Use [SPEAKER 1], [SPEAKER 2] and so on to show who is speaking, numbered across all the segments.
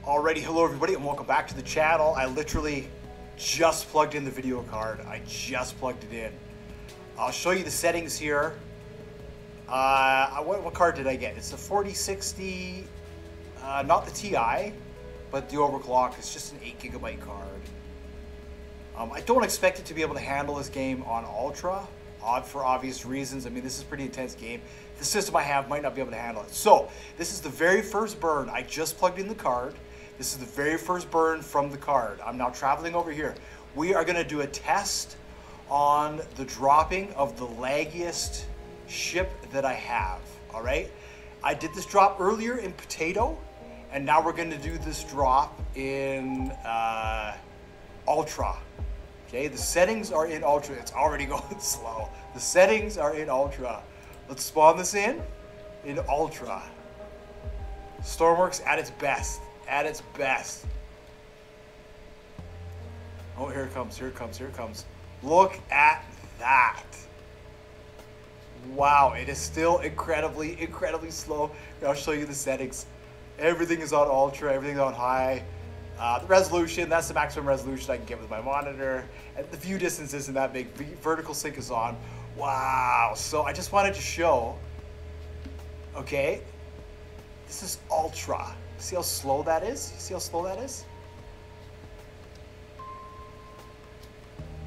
[SPEAKER 1] Alrighty, hello everybody and welcome back to the channel. I literally just plugged in the video card. I just plugged it in. I'll show you the settings here. What card did I get? It's the 4060, not the TI, but the overclock. It's just an 8GB card. I don't expect it to be able to handle this game on Ultra, for obvious reasons. I mean, this is a pretty intense game. The system I have might not be able to handle it. So, this is the very first burn. I just plugged in the card. This is the very first burn from the card. I'm now traveling over here. We are gonna do a test on the dropping of the laggiest ship that I have, all right? I did this drop earlier in Potato, and now we're gonna do this drop in Ultra. Okay, the settings are in Ultra. It's already going slow. The settings are in Ultra. Let's spawn this in Ultra. Stormworks at its best. At its best. Oh, here it comes, here it comes, here it comes. Look at that. Wow, it is still incredibly slow. I'll show you the settings. Everything is on Ultra, everything's on high. The resolution, that's the maximum resolution I can get with my monitor. And the view distance isn't that big. Vertical sync is on. Wow, so I just wanted to show, okay, this is Ultra. See how slow that is? You see how slow that is?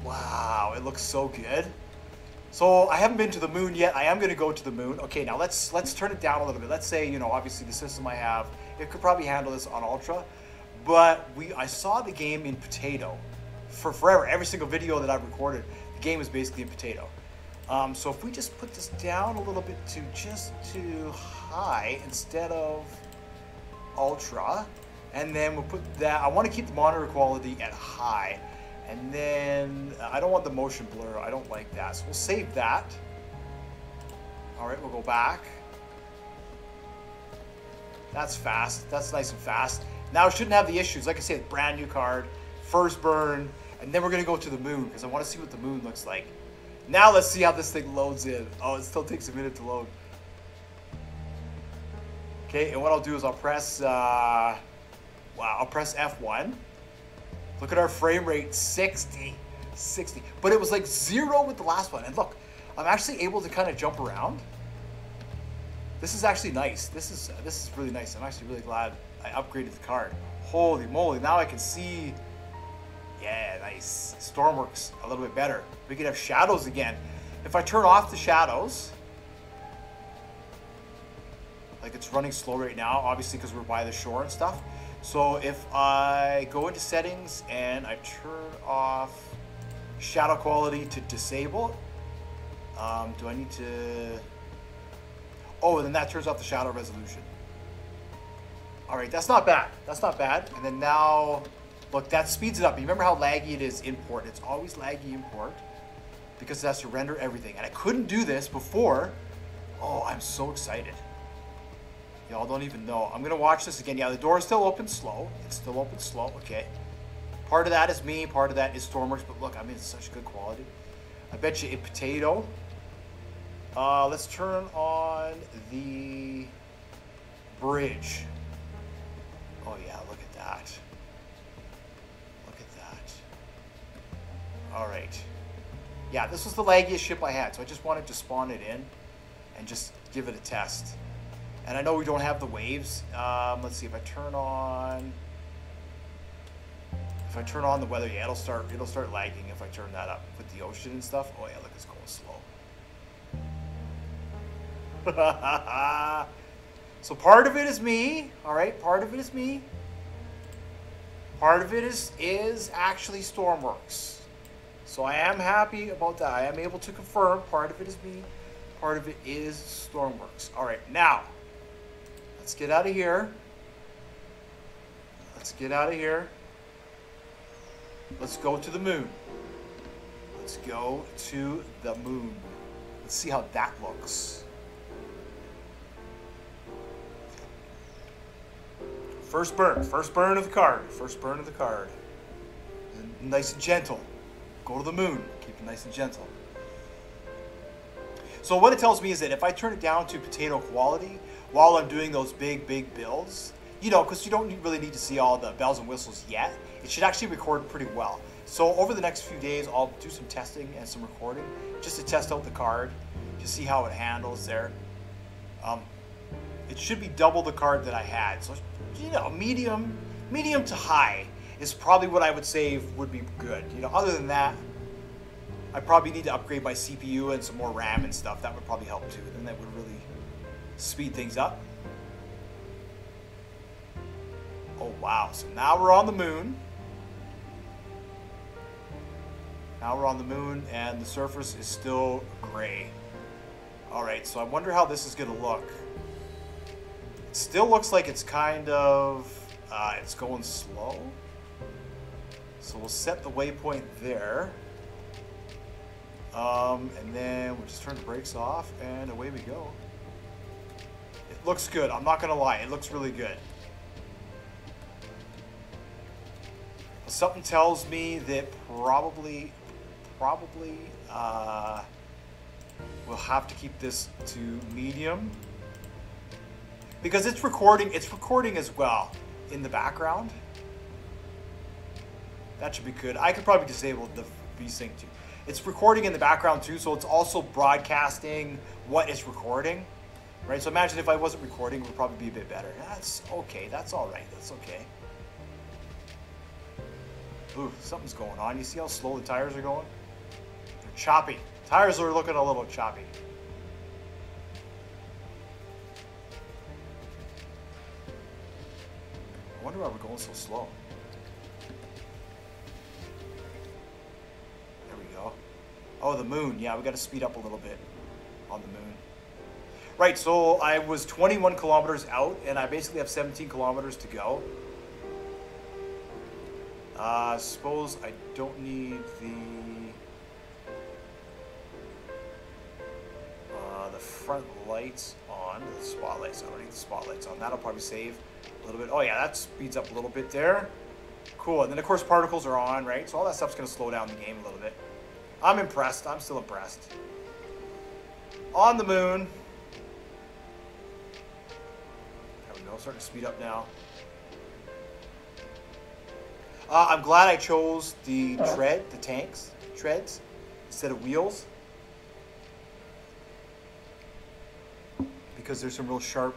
[SPEAKER 1] Wow, it looks so good. So I haven't been to the moon yet. I am going to go to the moon. Okay, now let's turn it down a little bit. Let's say, you know, obviously the system I have, it could probably handle this on Ultra. But I saw the game in Potato for forever. Every single video that I've recorded, the game is basically in Potato. So if we just put this down a little bit to just to high instead of Ultra, and then we'll put that, I want to keep the monitor quality at high, and then I don't want the motion blur, I don't like that, so we'll save that. Alright, we'll go back. That's fast, that's nice and fast. Now it shouldn't have the issues. Like I said, brand new card, first burn, and then we're going to go to the moon, because I want to see what the moon looks like. Now let's see how this thing loads in. Oh, it still takes a minute to load. Okay, and what I'll do is I'll press, I'll press F1. Look at our frame rate, 60. But it was like 0 with the last one. And look, I'm actually able to kind of jump around. This is actually nice. This is really nice. I'm actually really glad I upgraded the card. Holy moly, now I can see, yeah, nice. Stormworks a little bit better. We can have shadows again. If I turn off the shadows, like it's running slow right now, obviously because we're by the shore and stuff. So if I go into settings and I turn off shadow quality to disable, do I need to, oh, and then that turns off the shadow resolution. All right, that's not bad. That's not bad. And then now, look, that speeds it up. You remember how laggy it is in port? It's always laggy in port because it has to render everything. And I couldn't do this before. Oh, I'm so excited. Y'all don't even know. I'm gonna watch this again. Yeah, the door is still open slow. It's still open slow, okay. Part of that is me, part of that is Stormworks, but look, I mean, it's such good quality. I bet you in Potato. Let's turn on the bridge. Oh yeah, look at that. Look at that. All right. Yeah, this was the laggiest ship I had, so I just wanted to spawn it in and just give it a test. And I know we don't have the waves. Let's see if I turn on the weather. Yeah, it'll start lagging if I turn that up with the ocean and stuff. Oh yeah, look, it's going slow. So part of it is me. All right, part of it is me. Part of it is actually Stormworks. So I am happy about that. I am able to confirm part of it is me. Part of it is Stormworks. All right, now. Let's get out of here. Let's get out of here. Let's go to the moon. Let's go to the moon. Let's see how that looks. First burn of the card. First burn of the card. Nice and gentle. Go to the moon. Keep it nice and gentle. So what it tells me is that if I turn it down to Potato quality, while I'm doing those big builds, you know, because you don't really need to see all the bells and whistles yet. It should actually record pretty well. So over the next few days, I'll do some testing and some recording just to test out the card, to see how it handles there. It should be double the card that I had. So, you know, medium to high is probably what I would say would be good. You know, other than that, I probably need to upgrade my CPU and some more RAM and stuff. That would probably help too. Then that would really speed things up. Oh, wow. So now we're on the moon. Now we're on the moon and the surface is still gray. All right, so I wonder how this is going to look. It still looks like it's kind of, it's going slow. So we'll set the waypoint there. And then we'll just turn the brakes off and away we go. It looks good. I'm not going to lie. It looks really good. Something tells me that probably we'll have to keep this to medium because it's recording as well in the background. That should be good. I could probably disable the VSync too. It's recording in the background too, so it's also broadcasting what it's recording, right? So imagine if I wasn't recording, it would probably be a bit better. That's okay. That's all right. That's okay. Ooh, something's going on. You see how slow the tires are going? They're choppy. Tires are looking a little choppy. I wonder why we're going so slow. There we go. Oh, the moon. Yeah, we got to speed up a little bit on the moon. Right, so I was 21 kilometers out, and I basically have 17 kilometers to go. Suppose I don't need the front lights on, the spotlights. I don't need the spotlights on. That'll probably save a little bit. Oh yeah, that speeds up a little bit there. Cool, and then of course particles are on, right? So all that stuff's gonna slow down the game a little bit. I'm impressed. I'm still impressed. On the moon. There we go. Starting to speed up now. I'm glad I chose the treads, instead of wheels. Because there's some real sharp,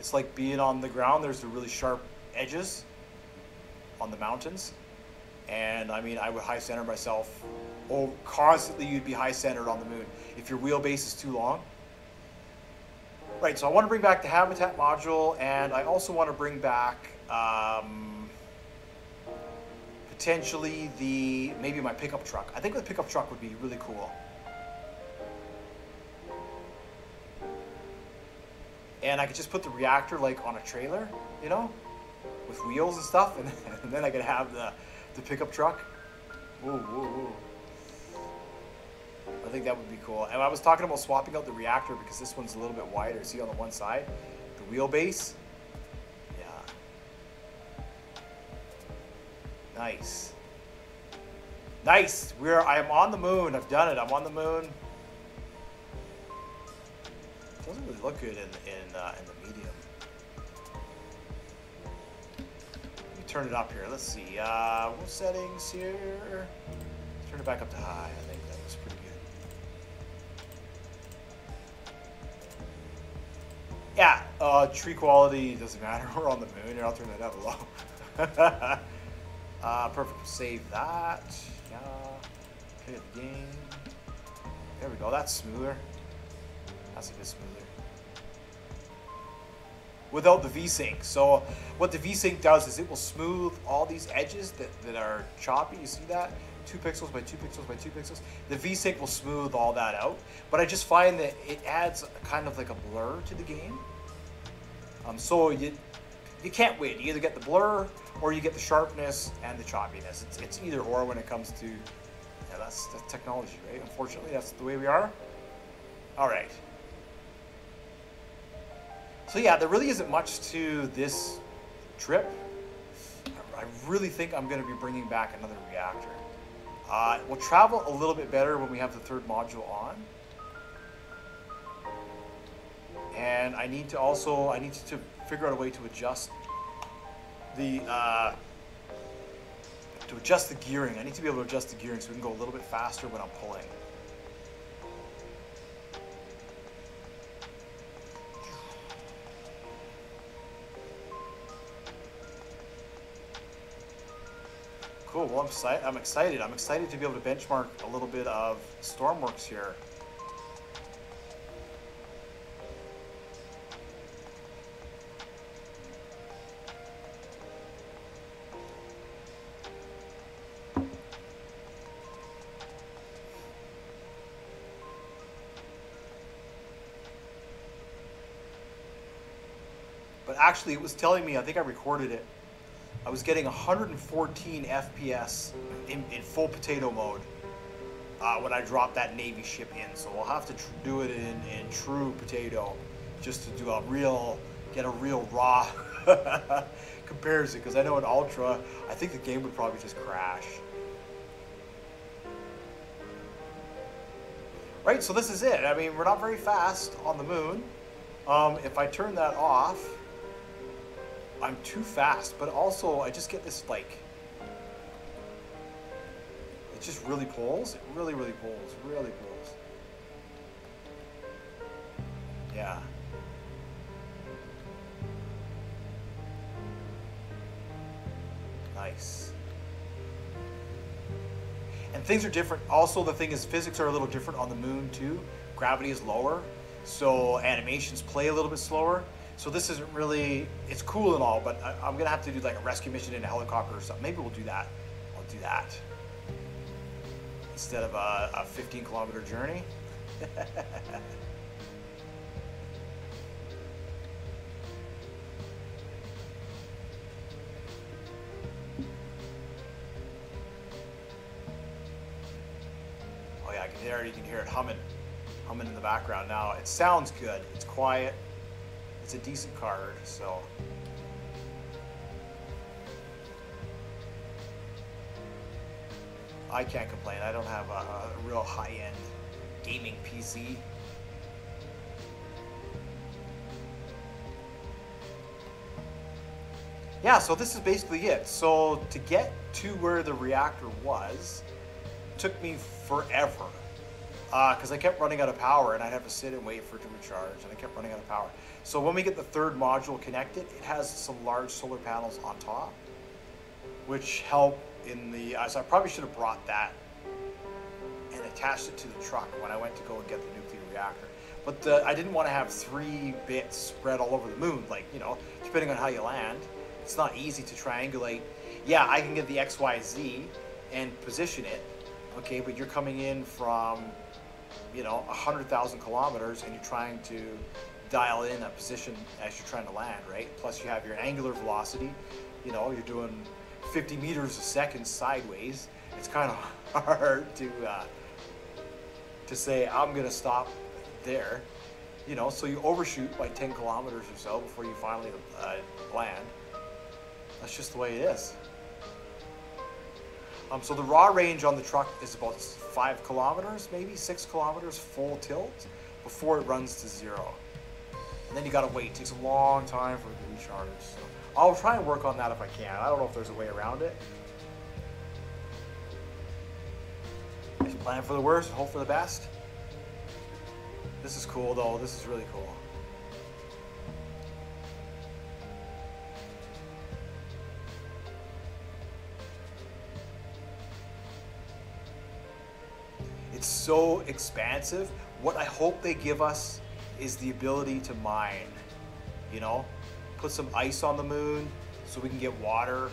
[SPEAKER 1] it's like being on the ground, there's the really sharp edges on the mountains. And I mean, I would high center myself. Oh, constantly you'd be high centered on the moon if your wheelbase is too long. Right, so I want to bring back the habitat module, and I also want to bring back, potentially maybe my pickup truck. I think the pickup truck would be really cool. And I could just put the reactor like on a trailer, you know, with wheels and stuff, and then I could have the pickup truck. Whoa, whoa, whoa. I think that would be cool. And I was talking about swapping out the reactor because this one's a little bit wider. See on the one side, the wheelbase. Nice. Nice. I am on the moon. I've done it. I'm on the moon. It doesn't really look good in the medium. Let me turn it up here. Let's see. What settings here? Let's turn it back up to high. I think that looks pretty good. Yeah. Tree quality doesn't matter. We're on the moon. Here, I'll turn that up low. Perfect. Save that. Yeah. Play the game. There we go. That's smoother. That's a bit smoother. Without the VSync. So what the VSync does is it will smooth all these edges that are choppy. You see that? 2 pixels by 2 pixels by 2 pixels. The VSync will smooth all that out. But I just find that it adds kind of like a blur to the game. So you can't win. You either get the blur or you get the sharpness and the choppiness. It's either or when it comes to, yeah, that's technology, right? Unfortunately, that's the way we are. All right. So yeah, there really isn't much to this trip. I really think I'm going to be bringing back another reactor. We'll travel a little bit better when we have the third module on. And I need to figure out a way to adjust the to adjust the gearing. I need to be able to adjust the gearing so we can go a little bit faster when I'm pulling. Cool. Well, I'm excited. I'm excited to be able to benchmark a little bit of Stormworks here. But actually, it was telling me, I think I recorded it, I was getting 114 FPS in full potato mode when I dropped that Navy ship in. So we'll have to do it in true potato just to do get a real raw comparison. Because I know in Ultra, I think the game would probably just crash. Right, so this is it. I mean, we're not very fast on the moon. If I turn that off, I'm too fast, but also I just get this, like, it just really pulls. It really pulls, really pulls. Yeah. Nice. And things are different. Also, the thing is, physics are a little different on the moon too. Gravity is lower, so animations play a little bit slower. So this isn't really, it's cool and all, but I'm gonna have to do like a rescue mission in a helicopter or something. Maybe we'll do that. I'll do that instead of a 15-kilometer journey. Oh yeah, you can hear it humming in the background now. It sounds good. It's quiet. It's a decent card, so. I can't complain. I don't have a real high-end gaming PC. Yeah, so this is basically it. So to get to where the reactor was, took me forever. Because I kept running out of power and I'd have to sit and wait for it to recharge, and I kept running out of power. So when we get the third module connected, it has some large solar panels on top, which help in the, so I probably should have brought that and attached it to the truck when I went to go and get the nuclear reactor. But I didn't want to have 3 bits spread all over the moon, like, you know, depending on how you land. It's not easy to triangulate. Yeah, I can get the XYZ and position it, okay, but you're coming in from, you know, 100,000 kilometers and you're trying to dial in a position as you're trying to land, right? Plus you have your angular velocity, you know, you're doing 50 meters a second sideways. It's kind of hard to say, I'm gonna stop there, you know, so you overshoot by 10 kilometers or so before you finally land. That's just the way it is. So the raw range on the truck is about 5 kilometers, maybe 6 kilometers full tilt before it runs to 0. And then you gotta wait. It takes a long time for it to recharge. So I'll try and work on that if I can. I don't know if there's a way around it. Just plan for the worst, hope for the best. This is cool though. This is really cool. It's so expansive. What I hope they give us is the ability to mine, you know, put some ice on the moon so we can get water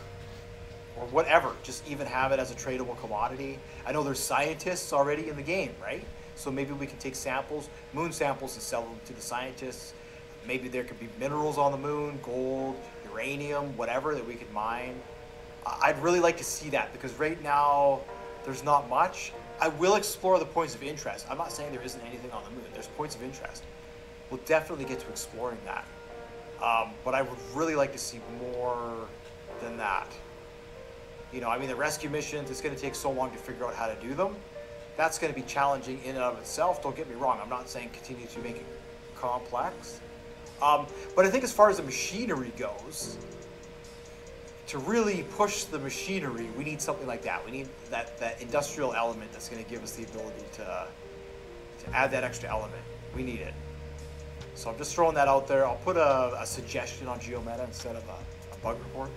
[SPEAKER 1] or whatever, just even have it as a tradable commodity. I know there's scientists already in the game, right? So maybe we can take samples, moon samples, and sell them to the scientists. Maybe there could be minerals on the moon, gold, uranium, whatever that we could mine. I'd really like to see that because right now there's not much. I will explore the points of interest. I'm not saying there isn't anything on the moon. There's points of interest. We'll definitely get to exploring that. But I would really like to see more than that. You know, I mean, the rescue missions, it's going to take so long to figure out how to do them. That's going to be challenging in and of itself. Don't get me wrong. I'm not saying continue to make it complex. But I think as far as the machinery goes, to really push the machinery, we need something like that. We need that industrial element that's going to give us the ability to add that extra element. We need it. So I'm just throwing that out there. I'll put a suggestion on GeoMeta instead of a bug report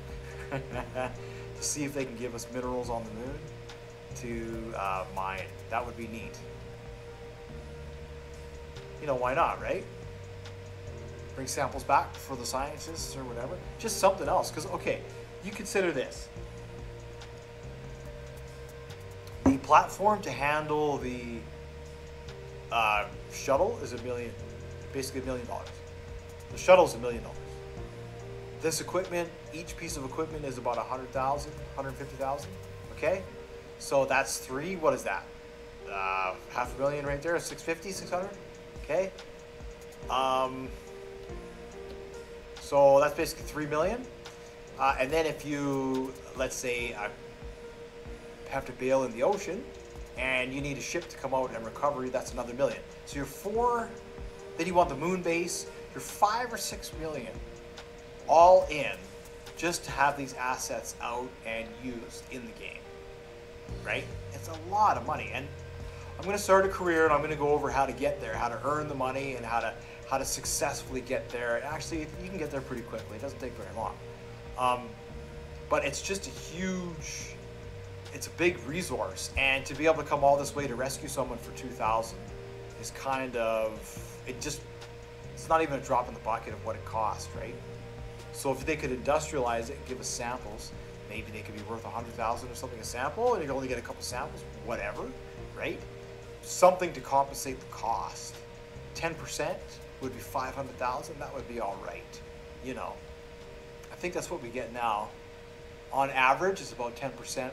[SPEAKER 1] to see if they can give us minerals on the moon to mine. That would be neat. You know, why not, right? Bring samples back for the scientists or whatever. Just something else. Because, okay, you consider this. The platform to handle the shuttle is basically $1 million. The shuttle's $1 million. This equipment, each piece of equipment is about 100,000, 150,000. Okay? So that's three, what is that? $500,000 right there, 650, 600? Okay? So that's basically 3 million. And then if you, let's say, have to bail in the ocean and you need a ship to come out and recover you, that's another $1 million. So you're 4, then you want the moon base, you're 5 or 6 million all in just to have these assets out and used in the game, right? It's a lot of money. And I'm going to start a career and I'm going to go over how to get there, how to earn the money and how to successfully get there. Actually, you can get there pretty quickly. It doesn't take very long. But it's just a huge, it's a big resource. And to be able to come all this way to rescue someone for 2,000 is kind of, it's not even a drop in the bucket of what it cost, right? So if they could industrialize it and give us samples, maybe they could be worth 100,000 or something a sample, and you can only get a couple samples, whatever, right? Something to compensate the cost. 10% would be 500,000. That would be all right, you know. I think that's what we get now. On average, it's about 10%.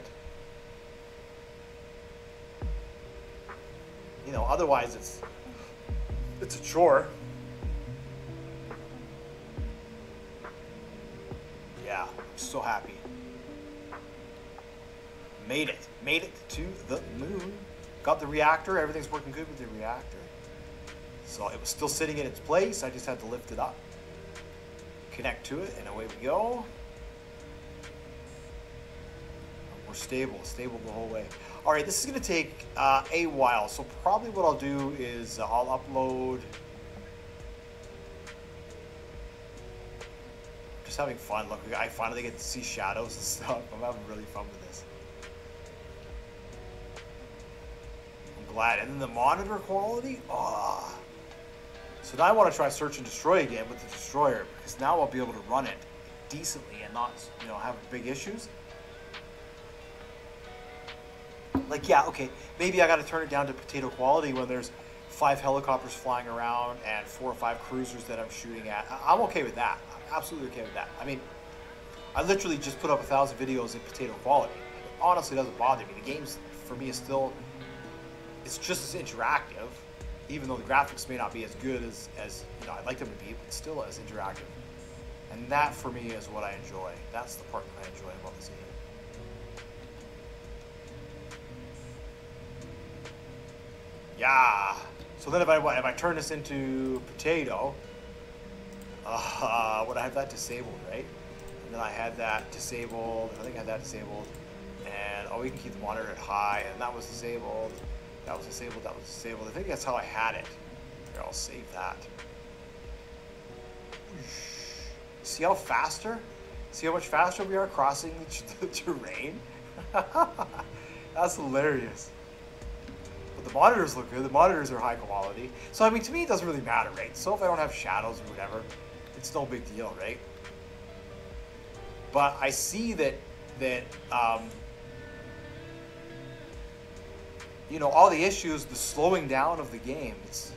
[SPEAKER 1] You know, otherwise it's a chore. Yeah, I'm so happy. Made it to the moon. Got the reactor, everything's working good with the reactor. So it was still sitting in its place, I just had to lift it up, connect to it, and away we go. We're stable the whole way. All right, this is gonna take a while, so probably what I'll do is I'll upload. Just having fun. Look, I finally get to see shadows and stuff. I'm having really fun with this. I'm glad. And then the monitor quality, oh. So now I want to try search and destroy again with the destroyer, because now I'll be able to run it decently and not, you know, have big issues. Like, yeah, okay, maybe I got to turn it down to potato quality when there's 5 helicopters flying around and 4 or 5 cruisers that I'm shooting at. I'm okay with that. I'm absolutely okay with that. I mean, I literally just put up 1,000 videos in potato quality. It honestly doesn't bother me. The game's, for me, is still, it's just as interactive, even though the graphics may not be as good as you know, I'd like them to be, but it's still as interactive. And that, for me, is what I enjoy. That's the part that I enjoy about this game. Yeah. So then if I turn this into potato, would I have that disabled, right? And then I had that disabled. I think I had that disabled. And oh, we can keep the monitor at high, and that was disabled. That was disabled. That was disabled. I think that's how I had it. Here, I'll save that. See how faster? See how much faster we are crossing the terrain? That's hilarious. But the monitors look good. The monitors are high quality. So, I mean, to me, it doesn't really matter, right? So if I don't have shadows or whatever, it's no big deal, right? But I see that you know, all the issues, the slowing down of the game, it's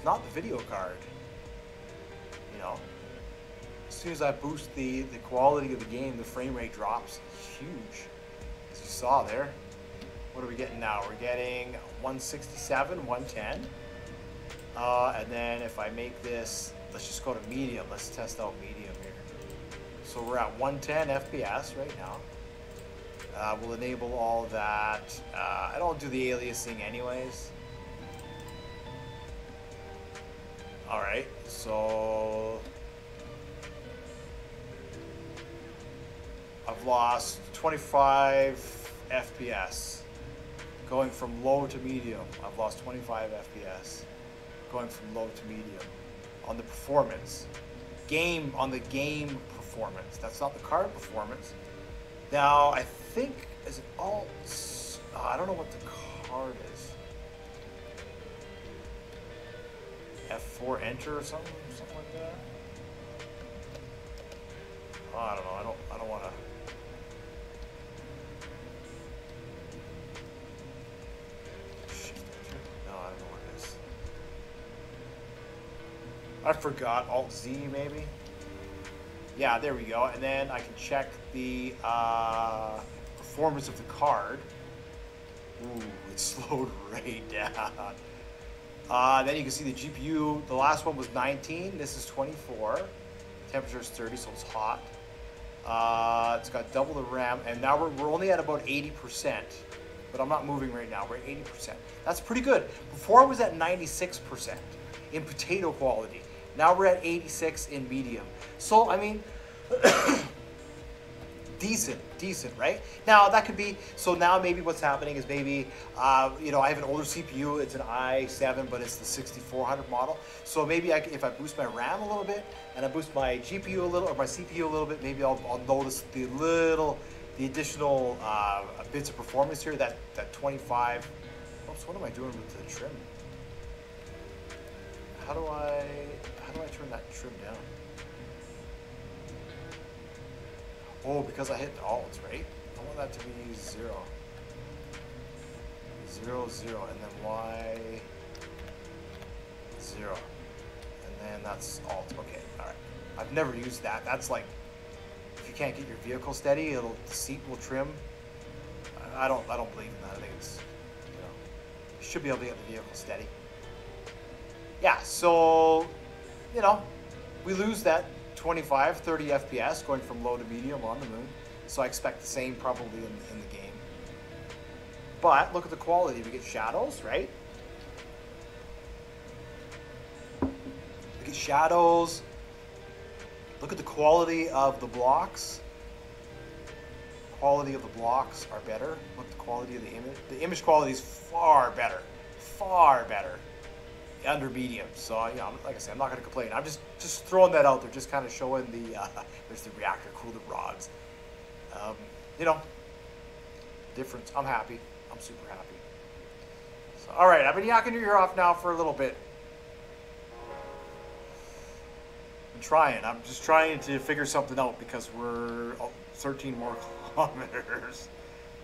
[SPEAKER 1] not the video card. You know, as soon as I boost the quality of the game, the frame rate drops huge, as you saw there. What are we getting now? We're getting 167, 110. And then if I make this, let's just go to medium. Let's test out medium here. So we're at 110 FPS right now. We'll enable all that. I don't do the aliasing anyways. All right, so I've lost 25 FPS. Going from low to medium, I've lost 25 FPS. Going from low to medium. On the performance. On the game performance. That's not the card performance. Now, I think, is it alt? I don't know what the card is. F4 enter or something like that. Oh, I don't know. I don't want to. No, I don't know what it is. I forgot. Alt Z maybe. Yeah, there we go. And then I can check the performance of the card. Ooh, it slowed right down. Then you can see the GPU. The last one was 19. This is 24. Temperature is 30, so it's hot. It's got double the RAM, and now we're only at about 80%. But I'm not moving right now. We're at 80%. That's pretty good. Before it was at 96% in potato quality. Now we're at 86 in medium. So, I mean, decent, right? Now that could be, so now maybe what's happening is maybe, you know, I have an older CPU, it's an i7, but it's the 6400 model. So maybe if I boost my RAM a little bit, and I boost my GPU a little, or my CPU a little bit, maybe I'll notice the additional bits of performance here, that 25, oops, what am I doing with the trim? How do I turn that trim down? Oh, because I hit Alt, right? I want that to be 0. 0, 0, and then Y 0. And then that's Alt. Okay, alright. I've never used that. That's like, if you can't get your vehicle steady, the seat will trim. I don't believe in that. I think it's, you know, you should be able to get the vehicle steady. Yeah, so, you know, we lose that 25, 30 FPS going from low to medium on the moon. So I expect the same probably in the game. But look at the quality. We get shadows, right? We get shadows. Look at the quality of the blocks. Quality of the blocks are better. Look at the quality of the image. The image quality is far better. Far better. Under medium, so you know, like I said, I'm not going to complain. I'm just throwing that out there, just kind of showing the there's the reactor, cooled rods. You know, difference. I'm happy. I'm super happy. So, all right, I've been yakking your ear off now for a little bit. I'm just trying to figure something out because we're 13 more kilometers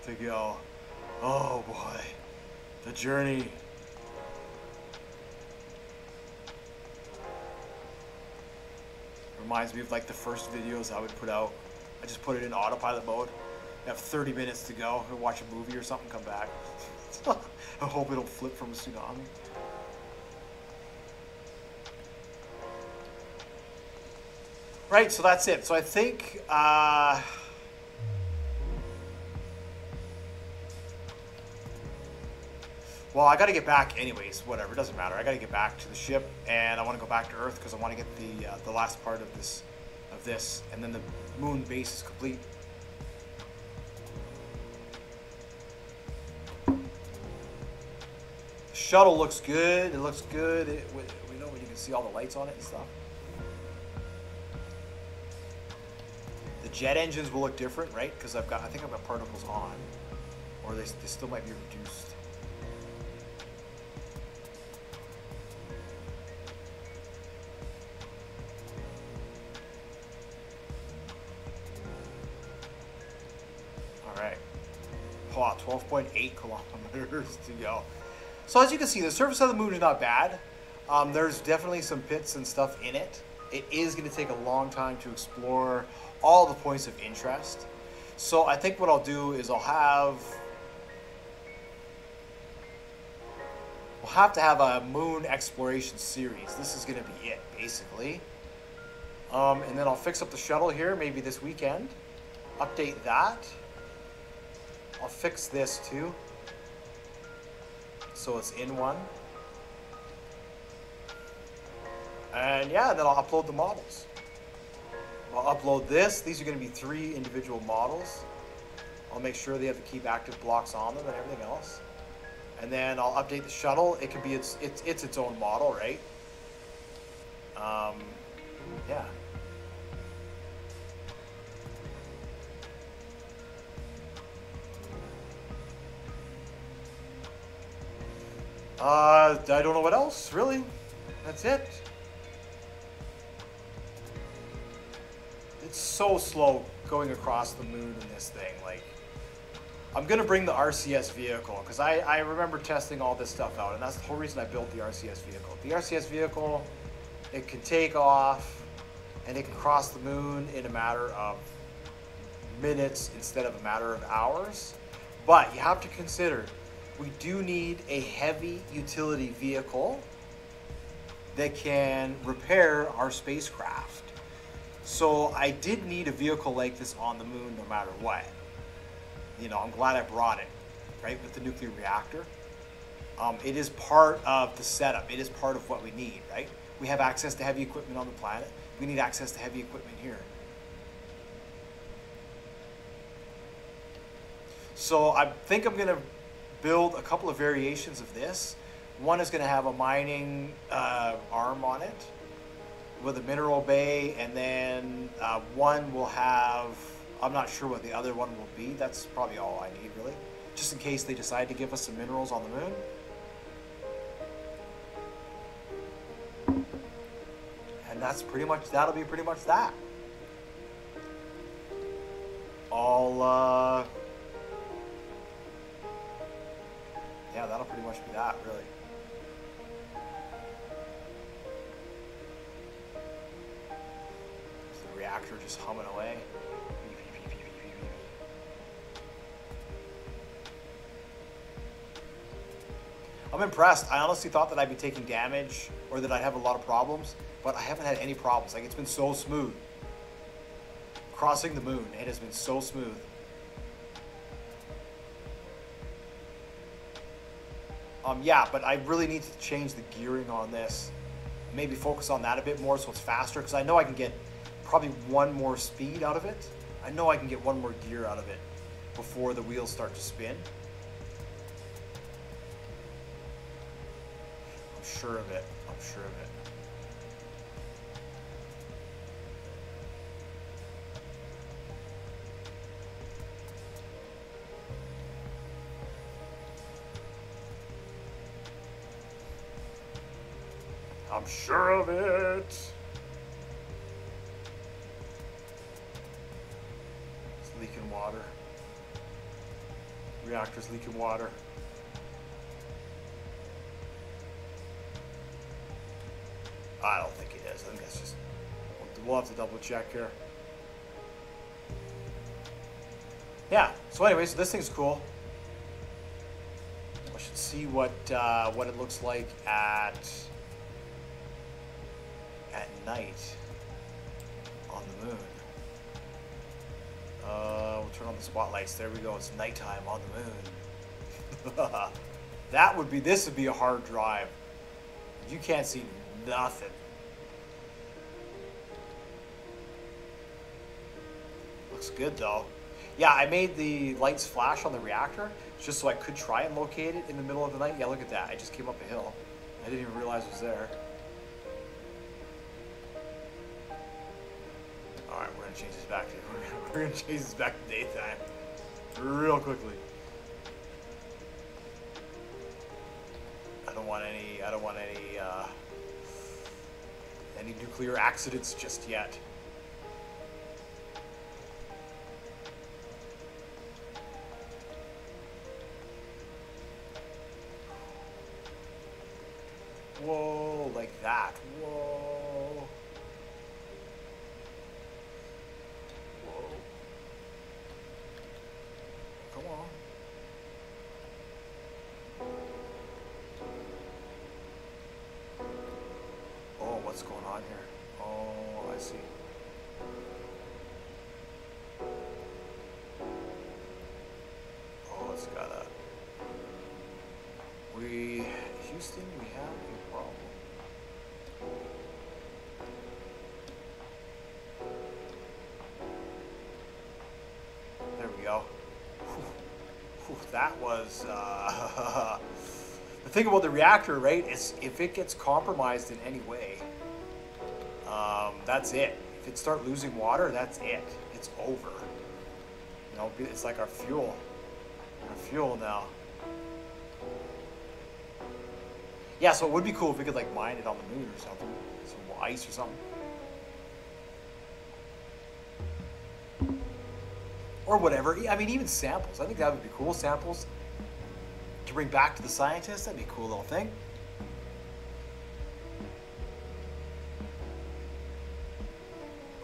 [SPEAKER 1] to go. Oh boy, the journey. Reminds me of like the first videos I would put out. I just put it in autopilot mode. I have 30 minutes to go. I'll watch a movie or something, come back. I hope it'll flip from a tsunami. Right, so that's it. So I think well, I got to get back anyways, whatever, it doesn't matter. I got to get back to the ship, and I want to go back to Earth because I want to get the last part of this, and then the moon base is complete. Shuttle looks good. It looks good. We know when you can see all the lights on it and stuff. The jet engines will look different, right? Because I think I've got particles on, or they still might be reduced. Wow, 12.8 kilometers to go. So as you can see, the surface of the moon is not bad. There's definitely some pits and stuff in it. It is going to take a long time to explore all the points of interest. So I think what I'll do is we'll have to have a moon exploration series. This is going to be it, basically. And then I'll fix up the shuttle here, maybe this weekend. Update that. I'll fix this too, so it's in one. And yeah, then I'll upload the models. I'll upload this. These are going to be 3 individual models. I'll make sure they have the keep active blocks on them and everything else. And then I'll update the shuttle. It can be its own model, right? Yeah. I don't know what else, really. That's it. It's so slow going across the moon in this thing. Like, I'm gonna bring the RCS vehicle because I remember testing all this stuff out, and that's the whole reason I built the RCS vehicle. The RCS vehicle, it can take off and it can cross the moon in a matter of minutes instead of a matter of hours. But you have to consider, we do need a heavy utility vehicle that can repair our spacecraft. So I did need a vehicle like this on the moon no matter what. You know, I'm glad I brought it, right, with the nuclear reactor. It is part of the setup. It is part of what we need, right? We have access to heavy equipment on the planet. We need access to heavy equipment here. So I think I'm going to build a couple of variations of this. One is going to have a mining arm on it with a mineral bay, and then one will have, I'm not sure what the other one will be. That's probably all I need, really, just in case they decide to give us some minerals on the moon. And that's pretty much, that'll be pretty much that. Yeah, that'll pretty much be that, really. Is the reactor just humming away? I'm impressed. I honestly thought that I'd be taking damage or that I'd have a lot of problems, but I haven't had any problems. Like, it's been so smooth. Crossing the moon, it has been so smooth. Yeah, but I really need to change the gearing on this. Maybe focus on that a bit more so it's faster, because I know I can get probably one more speed out of it. I know I can get one more gear out of it before the wheels start to spin. I'm sure of it. I'm sure of it. I'm sure of it. It's leaking water. Reactor's leaking water. I don't think it is. I think that's just, we'll have to double check here. Yeah, so anyways, this thing's cool. I should see what it looks like at night on the moon. We'll turn on the spotlights. There we go. It's nighttime on the moon. This would be a hard drive. You can't see nothing. Looks good though. Yeah, I made the lights flash on the reactor just so I could try and locate it in the middle of the night. Yeah, look at that. I just came up a hill. I didn't even realize it was there. All right, we're gonna change this back to daytime real quickly. I don't want any nuclear accidents just yet. Whoa, like that. Whoa. Whoa. Come on. Oh, what's going on here? Oh, I see. Oh, it's got a... Houston, we have a problem. There we go. That was the thing about the reactor, right? Is if it gets compromised in any way, that's it. If it starts losing water, that's it. It's over. You know, it's like our fuel. Our fuel now. Yeah, so it would be cool if we could like mine it on the moon or something, some ice or something. Or whatever. I mean, even samples. I think that would be cool. Samples to bring back to the scientists. That'd be a cool little thing.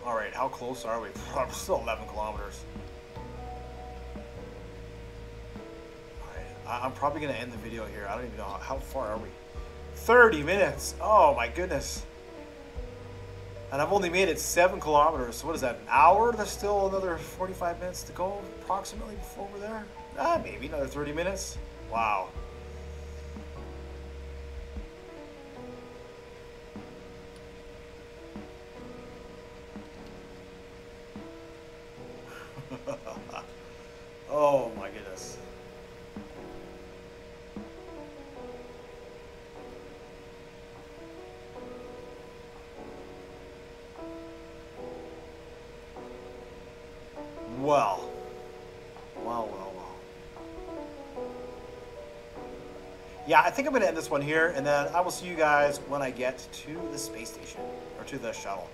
[SPEAKER 1] All right, how close are we? We're still 11 kilometers. All right, I'm probably going to end the video here. I don't even know. How far are we? 30 minutes. Oh, my goodness. And I've only made it 7 kilometers. So what is that, an hour? There's still another 45 minutes to go approximately before we're there. Maybe another 30 minutes. Wow. Oh my goodness. Well. Yeah, I think I'm going to end this one here, and then I will see you guys when I get to the space station, or to the shuttle.